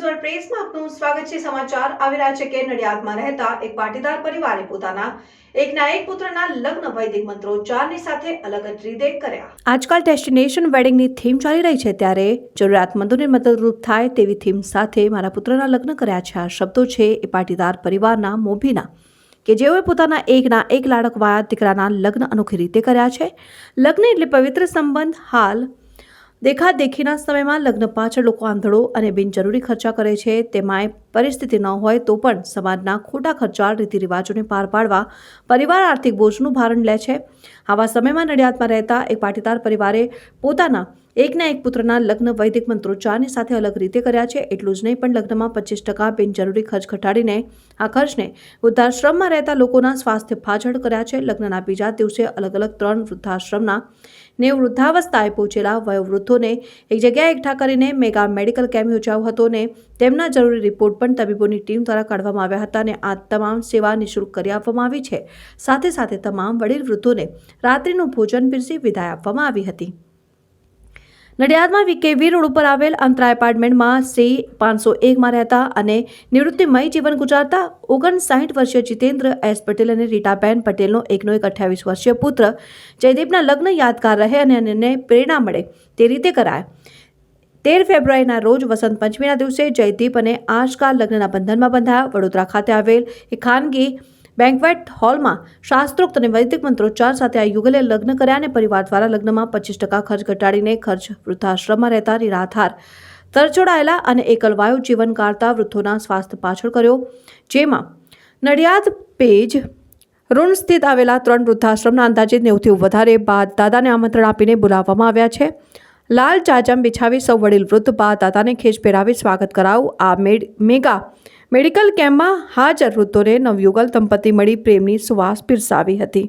ગુજરાત પ્રેસમાં આપનું સ્વાગત છે। સમાચાર આવી રહ્યા છે કે નડિયાદમાં રહેતા એક પાટીદાર પરિવારે પોતાના એકના એક પુત્રના લગ્ન વૈદિક મંત્રોચ્ચારની સાથે અલગ જ રીતે કર્યા। આજકાલ ડેસ્ટિનેશન વેડિંગની થીમ ચાલી રહી છે, ત્યારે જરૂરિયાતમંદોને મદદરૂપ થાય તેવી થીમ સાથે મારા પુત્રના લગ્ન કર્યા છે। આ શબ્દો છે એ પાટીદાર પરિવારના મોભીના, કે જેઓએ પોતાના એકના એક લાડકવાયા દીકરાના લગ્ન અનોખી રીતે કર્યા છે। લગ્ન એટલે પવિત્ર સંબંધ। હાલ દેખાદેખીના સમયમાં લગ્ન પાછળ લોકો આંધળો અને બિનજરૂરી ખર્ચા કરે છે। તેમાંય પરિસ્થિતિ ન હોય તો પણ સમાજના ખોટા ખર્ચા રીતિરિવાજોને પાર પાડવા પરિવાર આર્થિક બોજનું ભારણ લે છે। આવા સમયમાં નડિયાદમાં રહેતા એક પાટીદાર પરિવારે પોતાના એકના એક પુત્રના લગ્ન વૈદિક મંત્રોચ્ચારની સાથે અલગ રીતે કર્યા છે। એટલું જ નહીં, પણ લગ્નમાં 25% બિનજરૂરી ખર્ચ ઘટાડીને આ ખર્ચને વૃદ્ધાશ્રમમાં રહેતા લોકોના સ્વાસ્થ્ય પાછળ કર્યા છે। લગ્નના બીજા દિવસે અલગ અલગ 3 વૃદ્ધાશ્રમના 90 વૃદ્ધાવસ્થાએ પહોંચેલા વયોવૃદ્ધોને એક જગ્યાએ એકઠા કરીને મેગા મેડિકલ કેમ્પ યોજાયો હતો અને તેમના જરૂરી રિપોર્ટ પણ તબીબોની ટીમ દ્વારા કાઢવામાં આવ્યા હતા અને આ તમામ સેવા નિઃશુલ્ક કરી આપવામાં આવી છે। સાથે સાથે તમામ વડીલ વૃદ્ધોને રાત્રિનું ભોજન પીરસી વિદાય આપવામાં આવી હતી। નડિયાદમાં વીકેવી રોડ ઉપર આવેલ અંતરા એપાર્ટમેન્ટમાં સી 501માં રહેતા અને નિવૃત્તિમય જીવન ગુજારતા 59 વર્ષીય જીતેન્દ્ર એસ પટેલ અને રીટાબેન પટેલનો એકનો એક 28 વર્ષીય પુત્ર જયદીપના લગ્ન યાદગાર રહે અને અન્યને પ્રેરણા મળે તે રીતે કરાયા। 13 ફેબ્રુઆરીના રોજ વસંત પંચમીના દિવસે જયદીપ અને આશકા લગ્નના બંધનમાં બંધાયા। વડોદરા ખાતે આવેલ એક ખાનગી બેન્ક્વેટ હોલમાં શાસ્ત્રોક્ત અને વૈદિક મંત્રોચ્ચાર સાથે આ યુગલે લગ્ન કર્યા અને પરિવાર દ્વારા લગ્નમાં 25% ખર્ચ ઘટાડીને ખર્ચ વૃદ્ધાશ્રમમાં રહેતા નિરાધાર, તરછોડાયેલા અને એકલવાયુ જીવન ગાળતા વૃદ્ધોના સ્વાસ્થ્ય પાછળ કર્યો। જેમાં નડિયાદ પેજ રોડ સ્થિત આવેલા 3 વૃદ્ધાશ્રમના અંદાજિત 90થી વધારે બાદ દાદાને આમંત્રણ આપીને બોલાવવામાં આવ્યા છે। લાલ ચાજમ બિછાવી સૌ વડીલ વૃદ્ધ બાદ દાદાને ખેસ પહેરાવી સ્વાગત કરાવું। આ મેગા મેડિકલ કેમ્પમાં હાજર વૃદ્ધોને નવયુગલ દંપતી મળી પ્રેમની સુવાસ પીરસાવી હતી।